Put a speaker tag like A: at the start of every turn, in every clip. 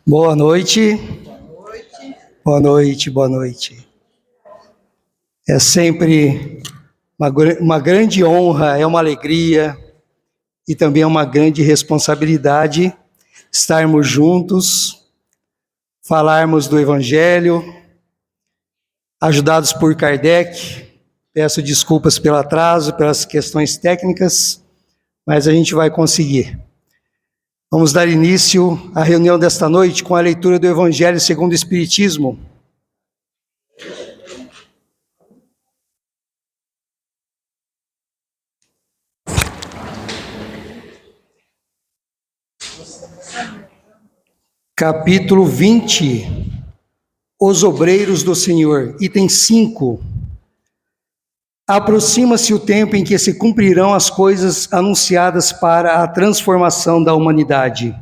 A: Boa noite. Boa noite, boa noite. É sempre uma grande honra, é uma alegria e também é uma grande responsabilidade estarmos juntos, falarmos do Evangelho, ajudados por Kardec. Peço desculpas pelo atraso, pelas questões técnicas, mas a gente vai conseguir. Vamos dar início à reunião desta noite com a leitura do Evangelho segundo o Espiritismo. Capítulo 20, Os Obreiros do Senhor, item 5. Aproxima-se o tempo em que se cumprirão as coisas anunciadas para a transformação da humanidade.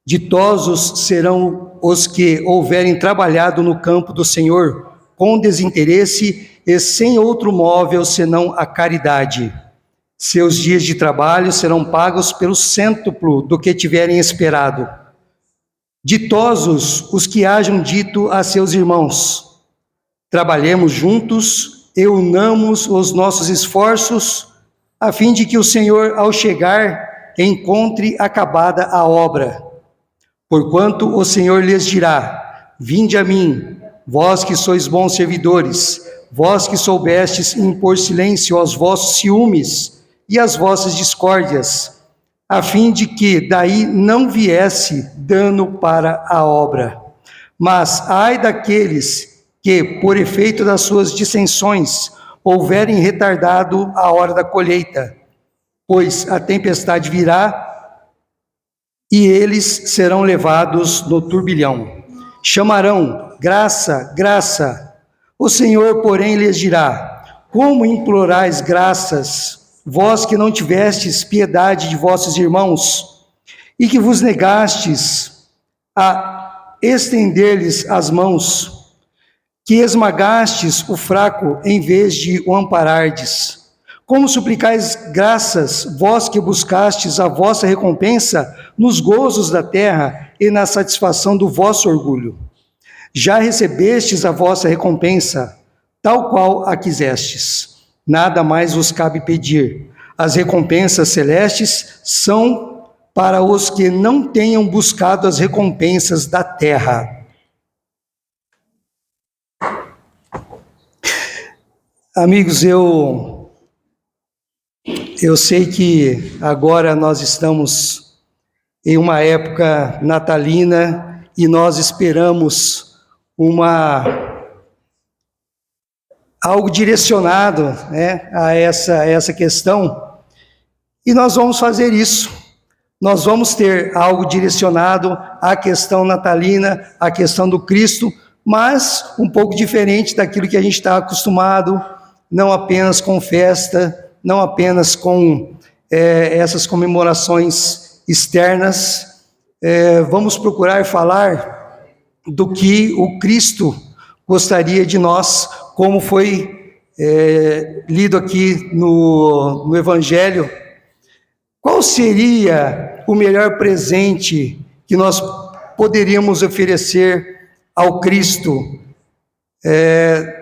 A: Ditosos serão os que houverem trabalhado no campo do Senhor com desinteresse e sem outro móvel senão a caridade. Seus dias de trabalho serão pagos pelo cêntuplo do que tiverem esperado. Ditosos os que hajam dito a seus irmãos: trabalhemos juntos e unamos os nossos esforços, a fim de que o Senhor, ao chegar, encontre acabada a obra. Porquanto o Senhor lhes dirá: vinde a mim, vós que sois bons servidores, vós que soubestes impor silêncio aos vossos ciúmes e às vossas discórdias, a fim de que daí não viesse dano para a obra. Mas ai daqueles que, por efeito das suas dissensões, houverem retardado a hora da colheita, pois a tempestade virá e eles serão levados no turbilhão. Chamarão: graça, graça. O Senhor, porém, lhes dirá: como implorais graças, vós que não tivestes piedade de vossos irmãos, e que vos negastes a estender-lhes as mãos, que esmagastes o fraco em vez de o amparardes? Como suplicais graças, vós que buscastes a vossa recompensa nos gozos da terra e na satisfação do vosso orgulho? Já recebestes a vossa recompensa, tal qual a quisestes. Nada mais vos cabe pedir. As recompensas celestes são para os que não tenham buscado as recompensas da terra. Amigos, eu sei que agora nós estamos em uma época natalina e nós esperamos algo direcionado, né, a essa questão, e nós vamos fazer isso. Nós vamos ter algo direcionado à questão natalina, à questão do Cristo, mas um pouco diferente daquilo que a gente está acostumado, não apenas com festa, não apenas com essas comemorações externas. Vamos procurar falar do que o Cristo gostaria de nós, como foi lido aqui no Evangelho. Qual seria o melhor presente que nós poderíamos oferecer ao Cristo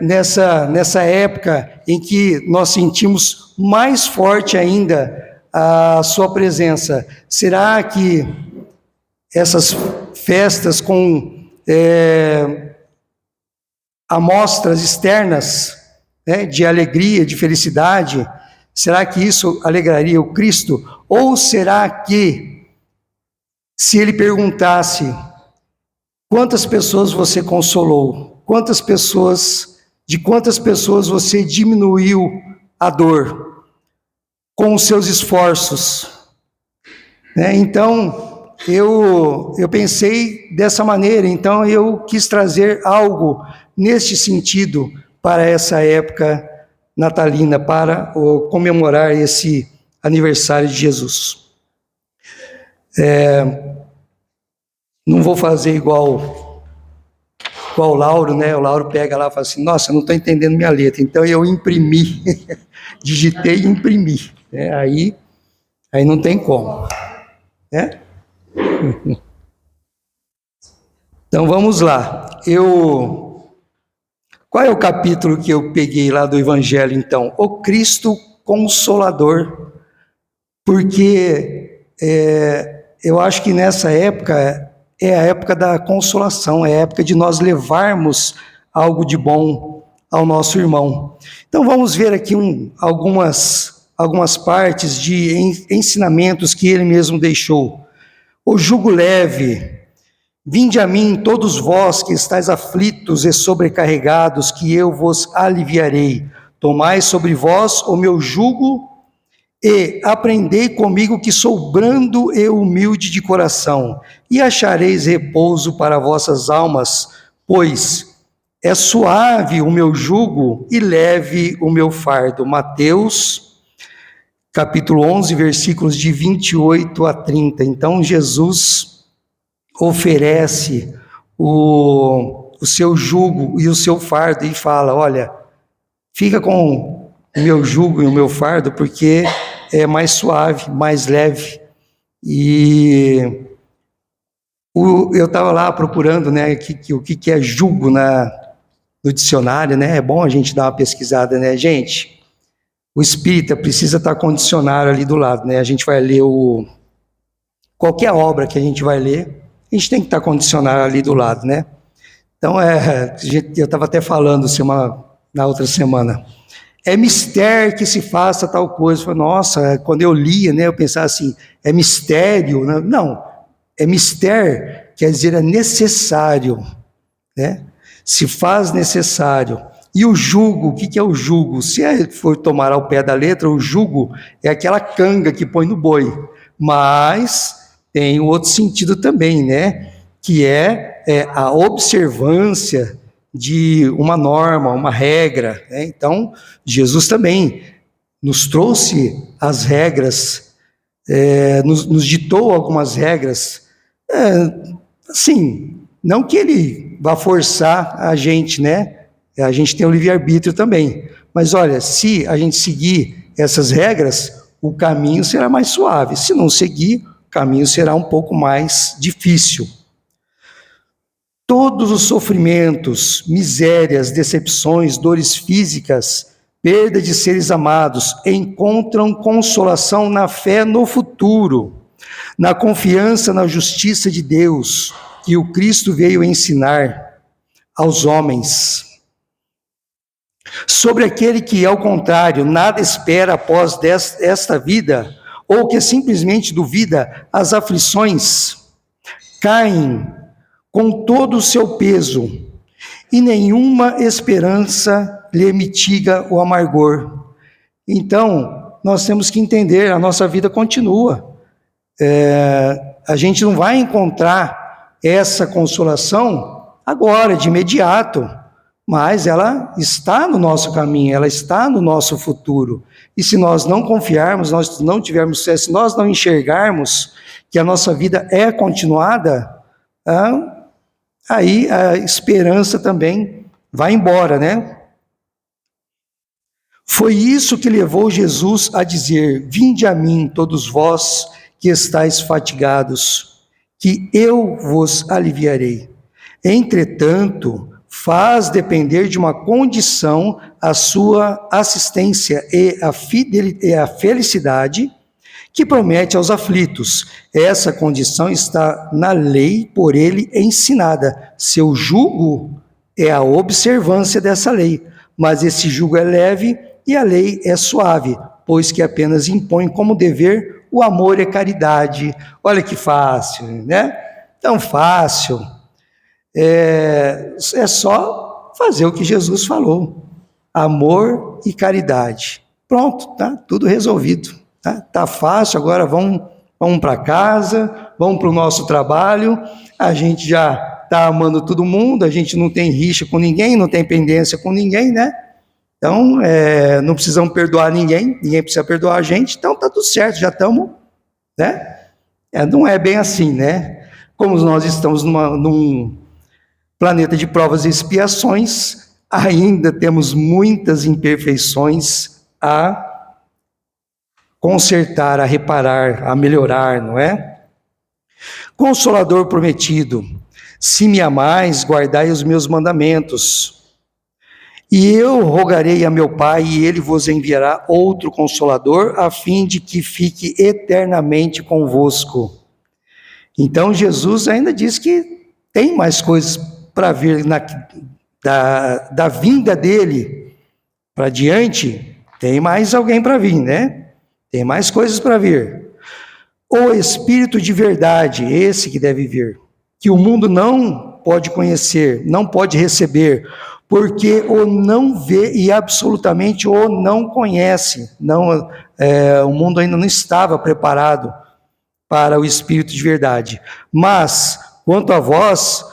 A: nessa época em que nós sentimos mais forte ainda a sua presença? Será que essas festas com amostras externas, né, de alegria, de felicidade, será que isso alegraria o Cristo? Ou será que, se ele perguntasse: quantas pessoas você consolou? De quantas pessoas você diminuiu a dor com os seus esforços? Então, eu pensei dessa maneira, então eu quis trazer algo neste sentido para essa época natalina, para comemorar esse aniversário de Jesus. Não vou fazer igual o Lauro, né? O Lauro pega lá e fala assim: nossa, eu não estou entendendo minha letra. Então eu imprimi, digitei e imprimi. Aí não tem como, né? Então vamos lá. Qual é o capítulo que eu peguei lá do Evangelho, então? O Cristo Consolador. Porque eu acho que nessa época é a época da consolação, é a época de nós levarmos algo de bom ao nosso irmão. Então vamos ver aqui algumas partes de ensinamentos que ele mesmo deixou. O jugo leve. Vinde a mim, todos vós que estáis aflitos e sobrecarregados, que eu vos aliviarei. Tomai sobre vós o meu jugo e aprendei comigo, que sou brando e humilde de coração, e achareis repouso para vossas almas, pois é suave o meu jugo e leve o meu fardo. Mateus, capítulo 11, versículos de 28 a 30. Então, Jesus oferece o seu jugo e o seu fardo e fala, olha, fica com o meu jugo e o meu fardo, porque é mais suave, mais leve. E eu estava lá procurando, né, o que é jugo no dicionário, né? É bom a gente dar uma pesquisada, né, gente? O espírita precisa estar com o dicionário ali do lado, né? A gente vai ler qualquer obra que a gente vai ler, a gente tem que estar com o dicionário ali do lado, né? Então, eu estava até falando na outra semana, é mistério que se faça tal coisa. Eu falei, nossa, quando eu lia, né, eu pensava assim, é mistério? Né? Não, é mistério, quer dizer, é necessário, né? Se faz necessário. E o jugo, o que é o jugo? Se for tomar ao pé da letra, o jugo é aquela canga que põe no boi, mas tem outro sentido também, né? Que é a observância de uma norma, uma regra, né? Então, Jesus também nos trouxe as regras, nos ditou algumas regras, assim, não que ele vá forçar a gente, né? A gente tem o livre-arbítrio também, mas olha, se a gente seguir essas regras, o caminho será mais suave, se não seguir, o caminho será um pouco mais difícil. Todos os sofrimentos, misérias, decepções, dores físicas, perda de seres amados, encontram consolação na fé no futuro, na confiança na justiça de Deus, que o Cristo veio ensinar aos homens. Sobre aquele que, ao contrário, nada espera após esta vida, ou que simplesmente duvida, as aflições caem com todo o seu peso, e nenhuma esperança lhe mitiga o amargor. Então, nós temos que entender, a nossa vida continua. A gente não vai encontrar essa consolação agora, de imediato, mas ela está no nosso caminho, ela está no nosso futuro. E se nós não confiarmos, nós não tivermos fé, se nós não enxergarmos que a nossa vida é continuada, aí a esperança também vai embora, né? Foi isso que levou Jesus a dizer, vinde a mim, todos vós que estáis fatigados, que eu vos aliviarei. Entretanto, faz depender de uma condição a sua assistência e a felicidade que promete aos aflitos. Essa condição está na lei por ele ensinada. Seu jugo é a observância dessa lei, mas esse jugo é leve e a lei é suave, pois que apenas impõe como dever o amor e a caridade. Olha que fácil, né? Tão fácil. É só fazer o que Jesus falou. Amor e caridade. Pronto, tá tudo resolvido. Tá fácil, agora vamos para casa, vamos para o nosso trabalho, a gente já está amando todo mundo, a gente não tem rixa com ninguém, não tem pendência com ninguém, né? Então, não precisamos perdoar ninguém precisa perdoar a gente, então tá tudo certo, já estamos, né? Não é bem assim, né? Como nós estamos num planeta de provas e expiações, ainda temos muitas imperfeições a consertar, a reparar, a melhorar, não é? Consolador prometido, Se me amais, guardai os meus mandamentos. E eu rogarei a meu Pai, e ele vos enviará outro Consolador, a fim de que fique eternamente convosco. Então Jesus ainda diz que tem mais coisas para vir da vinda dele para diante. Tem mais alguém para vir, né? Tem mais coisas para vir. O Espírito de verdade, esse que deve vir, que o mundo não pode conhecer, não pode receber, porque o não vê e absolutamente o não conhece. O mundo ainda não estava preparado para o Espírito de verdade. Mas, quanto a vós,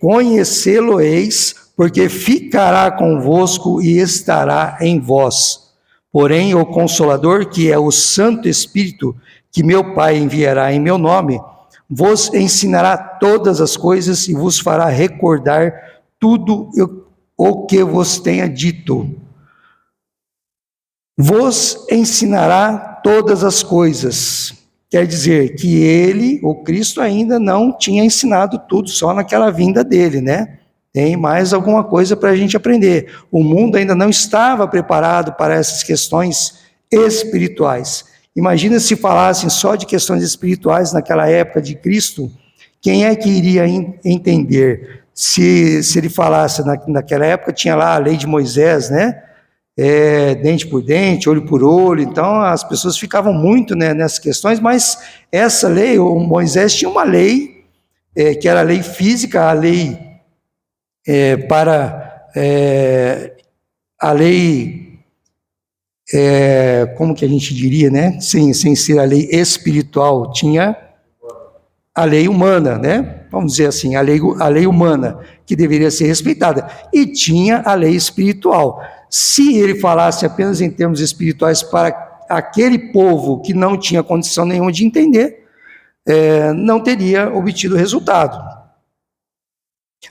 A: conhecê-lo-eis, porque ficará convosco e estará em vós. Porém, o Consolador, que é o Santo Espírito, que meu Pai enviará em meu nome, vos ensinará todas as coisas e vos fará recordar tudo o que vos tenha dito. Vos ensinará todas as coisas. Quer dizer que ele, o Cristo, ainda não tinha ensinado tudo só naquela vinda dele, né? Tem mais alguma coisa para a gente aprender. O mundo ainda não estava preparado para essas questões espirituais. Imagina se falassem só de questões espirituais naquela época de Cristo, quem é que iria entender? Se ele falasse naquela época, tinha lá a lei de Moisés, né? Dente por dente, olho por olho, então as pessoas ficavam muito, né, nessas questões, mas essa lei, o Moisés tinha uma lei, que era a lei física, a lei a lei, como que a gente diria, né, sem ser a lei espiritual, tinha a lei humana, né, vamos dizer assim, a lei humana, que deveria ser respeitada, e tinha a lei espiritual. Se ele falasse apenas em termos espirituais para aquele povo que não tinha condição nenhuma de entender, não teria obtido resultado.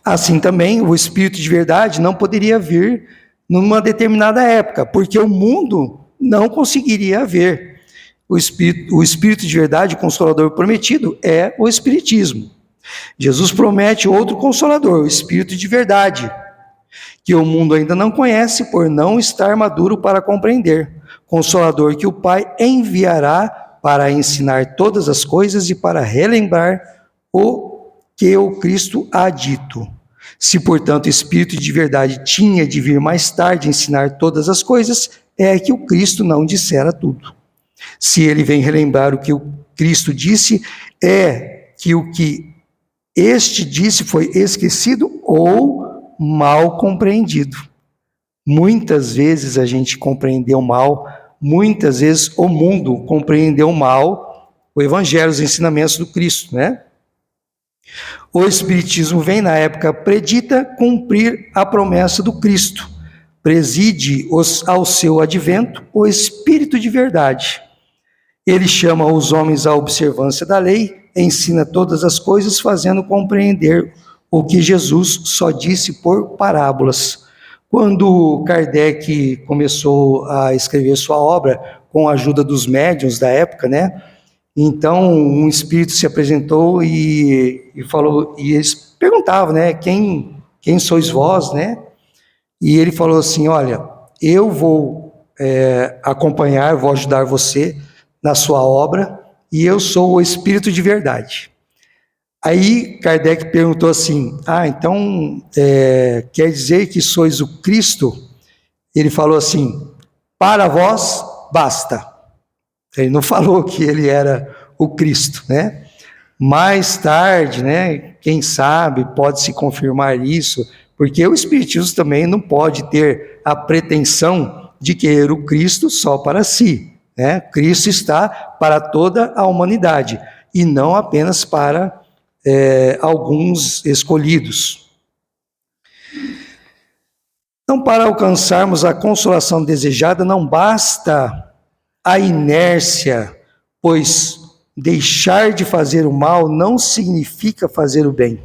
A: Assim também, o Espírito de verdade não poderia vir numa determinada época, porque o mundo não conseguiria ver. O Espírito de verdade, o Consolador prometido, é o Espiritismo. Jesus promete outro Consolador, o Espírito de verdade, que o mundo ainda não conhece por não estar maduro para compreender. Consolador que o Pai enviará para ensinar todas as coisas e para relembrar o que o Cristo há dito. Se, portanto, o Espírito de verdade tinha de vir mais tarde ensinar todas as coisas, é que o Cristo não dissera tudo. Se ele vem relembrar o que o Cristo disse, é que o que este disse foi esquecido ou mal compreendido. Muitas vezes a gente compreendeu mal, muitas vezes o mundo compreendeu mal o Evangelho, os ensinamentos do Cristo, né? O Espiritismo vem na época predita cumprir a promessa do Cristo. Preside ao seu advento o Espírito de verdade. Ele chama os homens à observância da lei, ensina todas as coisas, fazendo compreender o que Jesus só disse por parábolas. Quando Kardec começou a escrever sua obra, com a ajuda dos médiuns da época, né? Então, um espírito se apresentou e falou, e eles perguntavam, né? Quem sois vós, né? E ele falou assim, olha, eu vou acompanhar, vou ajudar você na sua obra, e eu sou o Espírito de verdade. Aí Kardec perguntou assim, então quer dizer que sois o Cristo? Ele falou assim, para vós basta. Ele não falou que ele era o Cristo, né? Mais tarde, né, quem sabe pode se confirmar isso, porque o Espiritismo também não pode ter a pretensão de querer o Cristo só para si, né? Cristo está para toda a humanidade e não apenas para alguns escolhidos. Então, para alcançarmos a consolação desejada, não basta a inércia, pois deixar de fazer o mal não significa fazer o bem.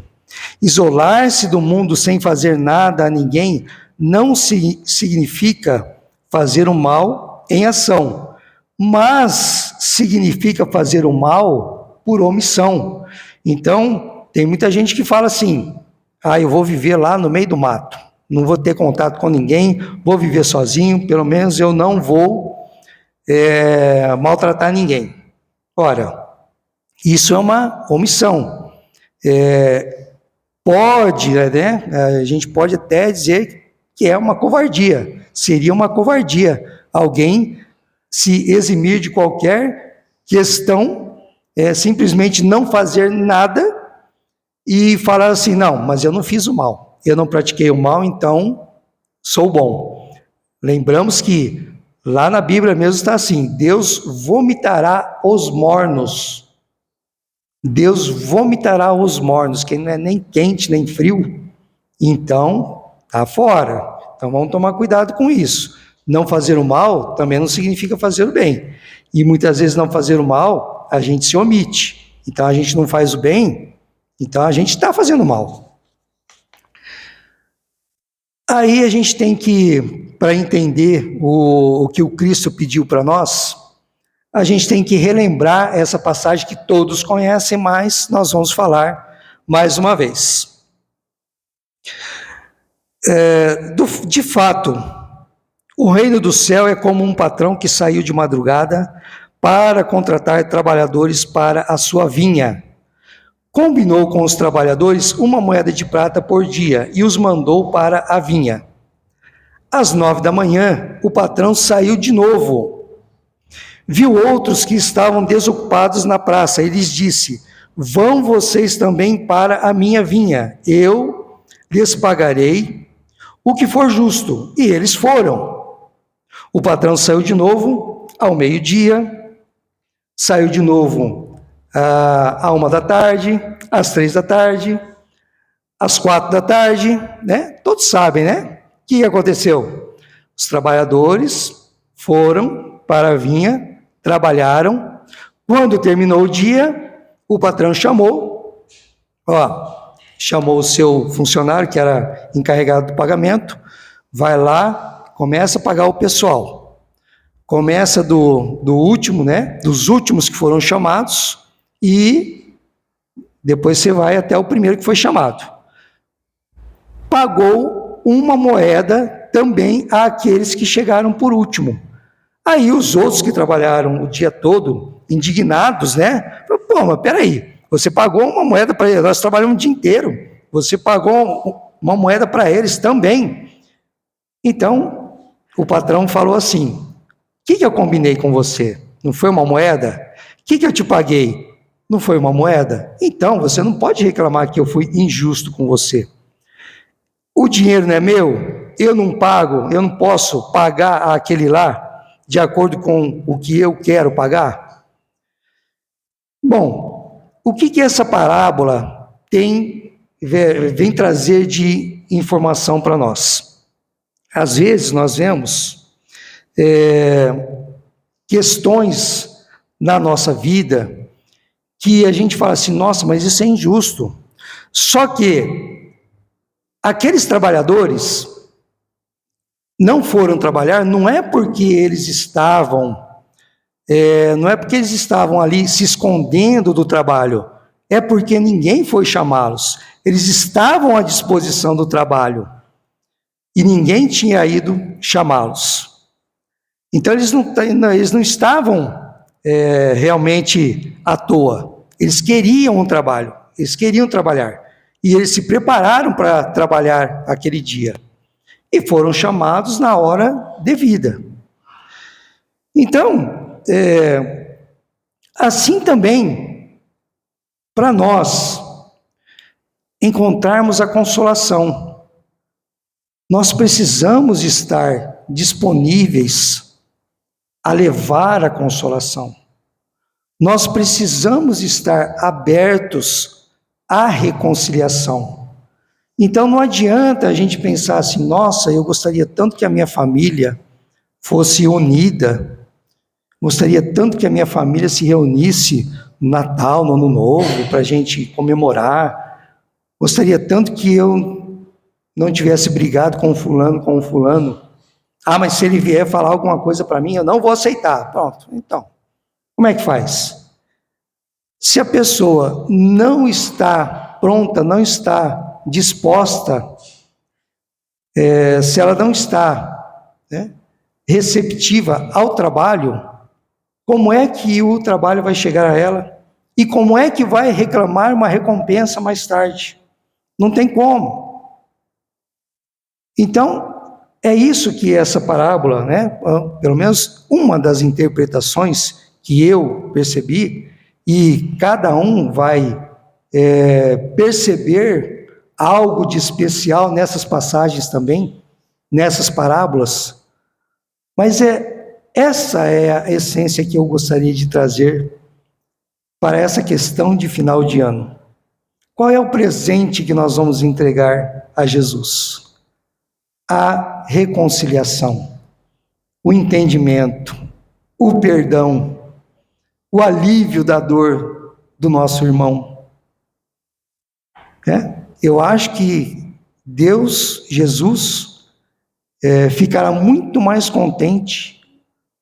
A: Isolar-se do mundo sem fazer nada a ninguém não significa fazer o mal em ação, mas significa fazer o mal por omissão. Então, tem muita gente que fala assim, eu vou viver lá no meio do mato, não vou ter contato com ninguém, vou viver sozinho, pelo menos eu não vou maltratar ninguém. Ora, isso é uma omissão. A gente pode até dizer que é uma covardia, seria uma covardia alguém se eximir de qualquer questão, simplesmente não fazer nada e falar assim, não, mas eu não fiz o mal, eu não pratiquei o mal, então sou bom. Lembramos que lá na Bíblia mesmo está assim, Deus vomitará os mornos. Deus vomitará os mornos, que não é nem quente nem frio, então está fora. Então vamos tomar cuidado com isso. Não fazer o mal também não significa fazer o bem. E muitas vezes não fazer o mal, a gente se omite. Então a gente não faz o bem, então a gente está fazendo mal. Aí a gente tem que, para entender o que o Cristo pediu para nós, a gente tem que relembrar essa passagem que todos conhecem, mas nós vamos falar mais uma vez. De fato, o reino do céu é como um patrão que saiu de madrugada para contratar trabalhadores para a sua vinha. Combinou com os trabalhadores uma moeda de prata por dia e os mandou para a vinha. Às 9 da manhã, o patrão saiu de novo. Viu outros que estavam desocupados na praça e lhes disse, vão vocês também para a minha vinha, eu lhes pagarei o que for justo. E eles foram. O patrão saiu de novo ao meio-dia, saiu de novo à 1 da tarde, às 3 da tarde, às 4 da tarde, né? Todos sabem, né? O que aconteceu? Os trabalhadores foram para a vinha, trabalharam. Quando terminou o dia, o patrão chamou o seu funcionário, que era encarregado do pagamento, vai lá, começa a pagar o pessoal. Começa do último, né? Dos últimos que foram chamados, e depois você vai até o primeiro que foi chamado. Pagou uma moeda também àqueles que chegaram por último. Aí os outros que trabalharam o dia todo, indignados, né? Pô, mas peraí, você pagou uma moeda para eles, nós trabalhamos o dia inteiro, você pagou uma moeda para eles também. Então, o patrão falou assim, o que eu combinei com você? Não foi uma moeda? O que eu te paguei? Não foi uma moeda? Então, você não pode reclamar que eu fui injusto com você. O dinheiro não é meu? Eu não pago, eu não posso pagar aquele lá de acordo com o que eu quero pagar? Bom, o que essa parábola vem trazer de informação para nós? Às vezes nós vemos questões na nossa vida que a gente fala assim, nossa, mas isso é injusto. Só que aqueles trabalhadores não foram trabalhar, não é porque eles estavam ali se escondendo do trabalho, é porque ninguém foi chamá-los. Eles estavam à disposição do trabalho e ninguém tinha ido chamá-los. Então eles não estavam realmente à toa. Eles queriam um trabalho, eles queriam trabalhar. E eles se prepararam para trabalhar aquele dia. E foram chamados na hora devida. Então, assim também, para nós encontrarmos a consolação, nós precisamos estar disponíveis a levar a consolação. Nós precisamos estar abertos à reconciliação. Então não adianta a gente pensar assim, nossa, eu gostaria tanto que a minha família fosse unida, gostaria tanto que a minha família se reunisse no Natal, no Ano Novo, para a gente comemorar, gostaria tanto que eu não tivesse brigado com o fulano, mas se ele vier falar alguma coisa para mim, eu não vou aceitar. Pronto, então, como é que faz? Se a pessoa não está pronta, não está disposta, se ela não está, né, receptiva ao trabalho, como é que o trabalho vai chegar a ela? E como é que vai reclamar uma recompensa mais tarde? Não tem como. Então, é isso que essa parábola, né, pelo menos uma das interpretações que eu percebi, e cada um vai perceber algo de especial nessas passagens também, nessas parábolas, mas essa é a essência que eu gostaria de trazer para essa questão de final de ano. Qual é o presente que nós vamos entregar a Jesus? A reconciliação, o entendimento, o perdão, o alívio da dor do nosso irmão. Eu acho que Deus, Jesus, ficará muito mais contente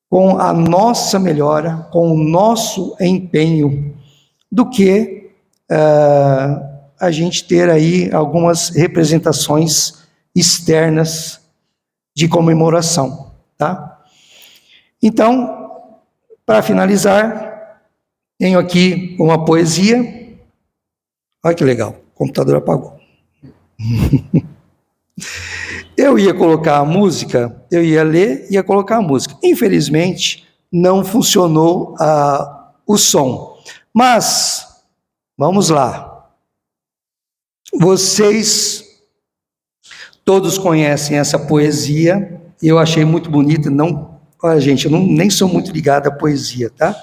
A: com a nossa melhora, com o nosso empenho, do que a gente ter aí algumas representações externas de comemoração, tá? Então, para finalizar, tenho aqui uma poesia. Olha que legal, o computador apagou. Eu ia colocar a música, eu ia ler, ia colocar a música. Infelizmente, não funcionou o som. Mas, vamos lá. Vocês todos conhecem essa poesia, eu achei muito bonita. Não, olha, gente, eu nem sou muito ligado à poesia, tá?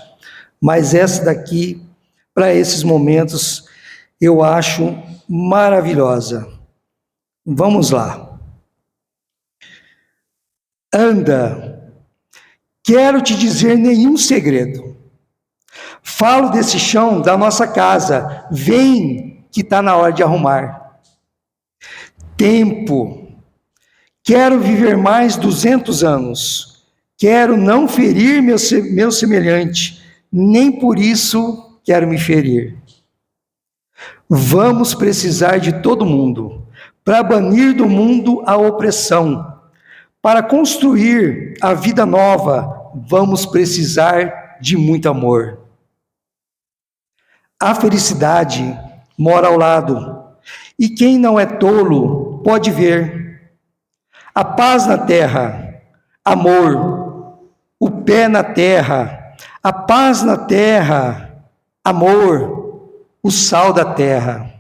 A: Mas essa daqui, para esses momentos, eu acho maravilhosa. Vamos lá. Anda, quero te dizer nenhum segredo. Falo desse chão da nossa casa, vem que está na hora de arrumar. Tempo, quero viver mais 200 anos. Quero não ferir meu semelhante, nem por isso quero me ferir. Vamos precisar de todo mundo, para banir do mundo a opressão. Para construir a vida nova, vamos precisar de muito amor. A felicidade mora ao lado, e quem não é tolo pode ver. A paz na terra, amor, o pé na terra, a paz na terra, amor, o sal da terra.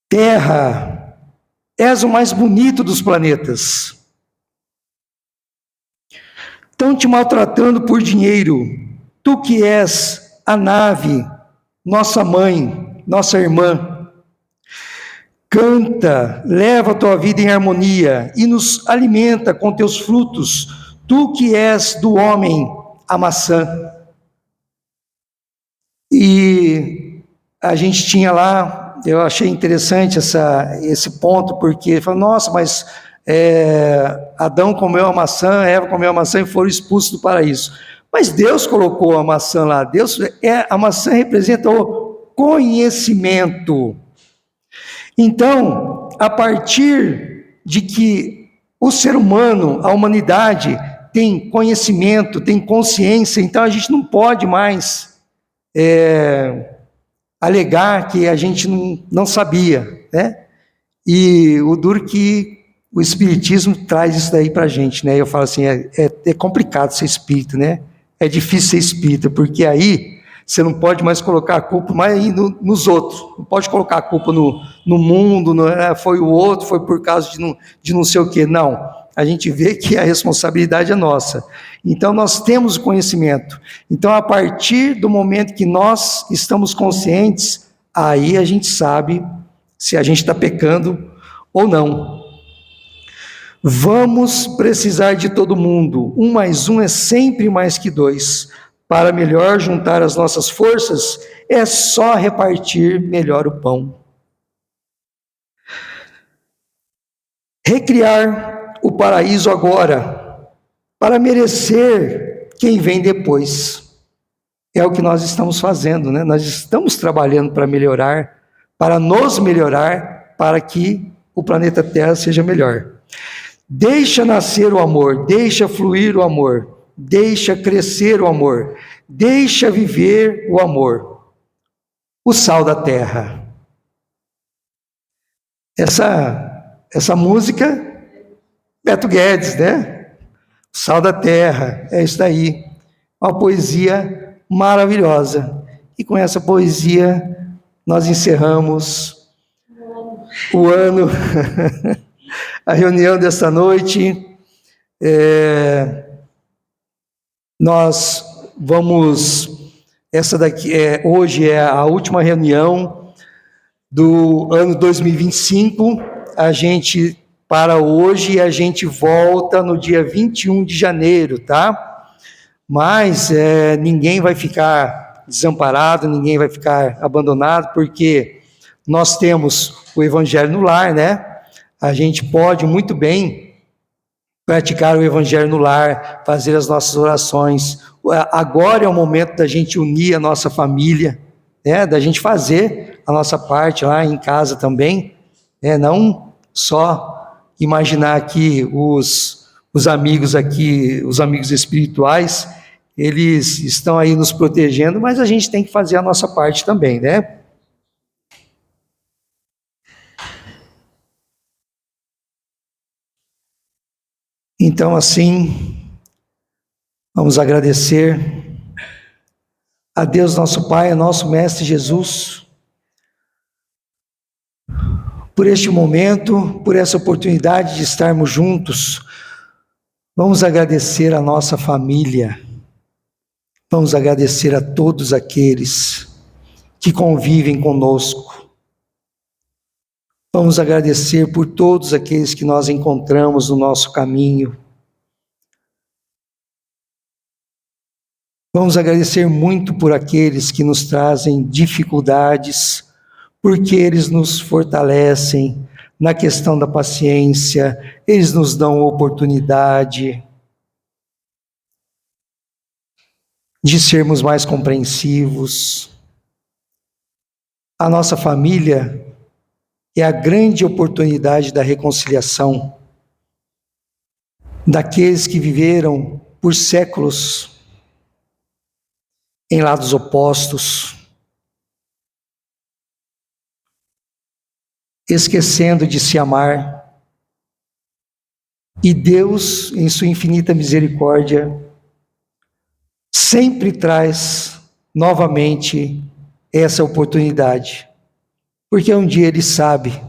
A: Terra, és o mais bonito dos planetas. Estão te maltratando por dinheiro. Tu que és a nave, nossa mãe, nossa irmã. Canta, leva a tua vida em harmonia e nos alimenta com teus frutos. Tu que és do homem a maçã. E a gente tinha lá, eu achei interessante esse ponto, porque falou, nossa, mas Adão comeu a maçã, Eva comeu a maçã e foram expulsos do paraíso. Mas Deus colocou a maçã lá. A maçã representa o conhecimento. Então, a partir de que o ser humano, a humanidade, tem conhecimento, tem consciência, então a gente não pode mais alegar que a gente não sabia, né? E o duro que o Espiritismo traz isso daí para a gente, né? Eu falo assim, é complicado ser espírita, né? É difícil ser espírita, porque aí você não pode mais colocar a culpa mais nos outros, não pode colocar a culpa no mundo, foi o outro, foi por causa de não sei o quê, não. A gente vê que a responsabilidade é nossa. Então, nós temos o conhecimento. Então, a partir do momento que nós estamos conscientes, aí a gente sabe se a gente está pecando ou não. Vamos precisar de todo mundo. 1 mais 1 é sempre mais que 2. Para melhor juntar as nossas forças, é só repartir melhor o pão. Recriar o paraíso agora, para merecer quem vem depois. é o que nós estamos fazendo, né? Nós estamos trabalhando para melhorar, para nos melhorar, para que o planeta Terra seja melhor. Deixa nascer o amor, deixa fluir o amor, deixa crescer o amor, deixa viver o amor. O sal da terra. Essa música, Beto Guedes, né? O sal da terra, é isso daí. Uma poesia maravilhosa. E com essa poesia, nós encerramos o ano, a reunião desta noite. Nós vamos, hoje é a última reunião do ano 2025, a gente para hoje e a gente volta no dia 21 de janeiro, tá? Mas ninguém vai ficar desamparado, ninguém vai ficar abandonado, porque nós temos o Evangelho no lar, né? A gente pode muito bem praticar o Evangelho no lar, fazer as nossas orações. Agora é o momento da gente unir a nossa família, né? Da gente fazer a nossa parte lá em casa também, né? Não só imaginar que os amigos aqui, os amigos espirituais, eles estão aí nos protegendo, mas a gente tem que fazer a nossa parte também, né? Então, assim, vamos agradecer a Deus nosso Pai, a nosso Mestre Jesus, por este momento, por essa oportunidade de estarmos juntos. Vamos agradecer a nossa família, vamos agradecer a todos aqueles que convivem conosco. Vamos agradecer por todos aqueles que nós encontramos no nosso caminho. Vamos agradecer muito por aqueles que nos trazem dificuldades, porque eles nos fortalecem na questão da paciência, eles nos dão oportunidade de sermos mais compreensivos. A nossa família é a grande oportunidade da reconciliação daqueles que viveram por séculos em lados opostos, esquecendo de se amar. E Deus, em sua infinita misericórdia, sempre traz novamente essa oportunidade. Porque um dia Ele sabe,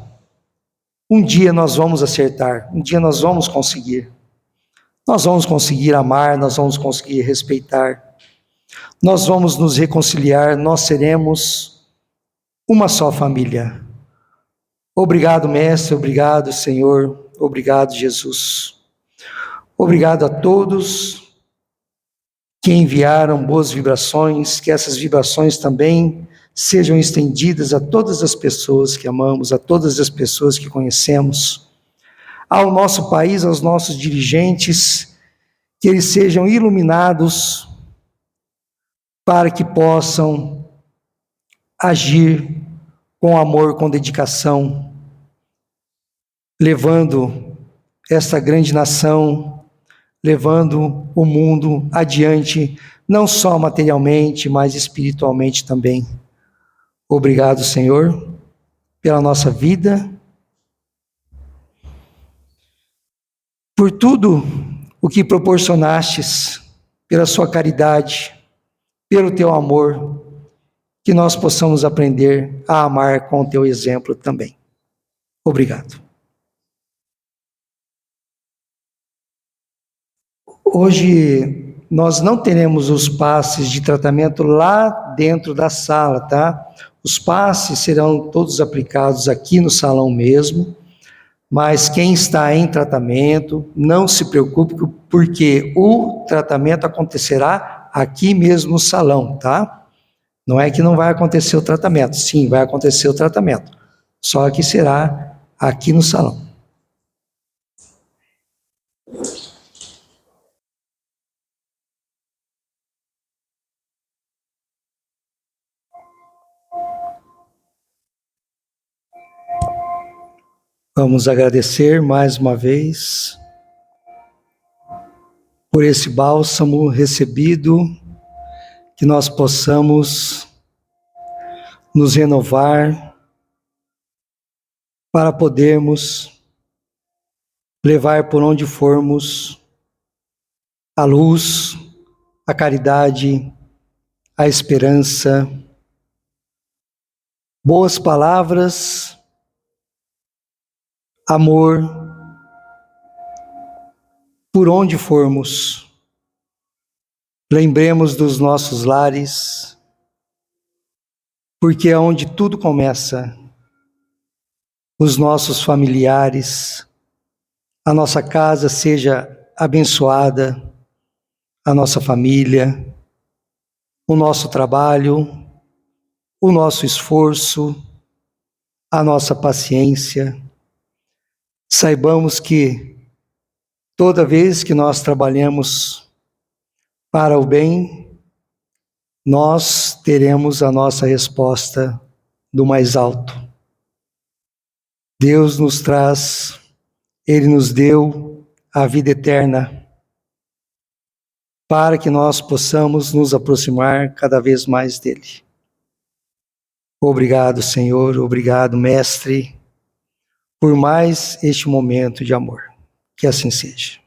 A: um dia nós vamos acertar, um dia nós vamos conseguir. Nós vamos conseguir amar, nós vamos conseguir respeitar, nós vamos nos reconciliar, nós seremos uma só família. Obrigado, Mestre, obrigado, Senhor, obrigado, Jesus. Obrigado a todos que enviaram boas vibrações, que essas vibrações também sejam estendidas a todas as pessoas que amamos, a todas as pessoas que conhecemos, ao nosso país, aos nossos dirigentes, que eles sejam iluminados para que possam agir com amor, com dedicação, levando esta grande nação, levando o mundo adiante, não só materialmente, mas espiritualmente também. Obrigado, Senhor, pela nossa vida, por tudo o que proporcionastes, pela sua caridade, pelo teu amor, que nós possamos aprender a amar com o teu exemplo também. Obrigado. Hoje nós não teremos os passes de tratamento lá dentro da sala, tá? Os passes serão todos aplicados aqui no salão mesmo, mas quem está em tratamento, não se preocupe, porque o tratamento acontecerá aqui mesmo no salão, tá? Não é que não vai acontecer o tratamento, sim, vai acontecer o tratamento, só que será aqui no salão. Vamos agradecer mais uma vez por esse bálsamo recebido, que nós possamos nos renovar para podermos levar por onde formos a luz, a caridade, a esperança, boas palavras, amor, por onde formos. Lembremos dos nossos lares, porque é onde tudo começa. Os nossos familiares, a nossa casa seja abençoada, a nossa família, o nosso trabalho, o nosso esforço, a nossa paciência. Saibamos que toda vez que nós trabalhamos para o bem, nós teremos a nossa resposta do mais alto. Deus nos traz, Ele nos deu a vida eterna, para que nós possamos nos aproximar cada vez mais dEle. Obrigado, Senhor, obrigado, Mestre, por mais este momento de amor. Que assim seja.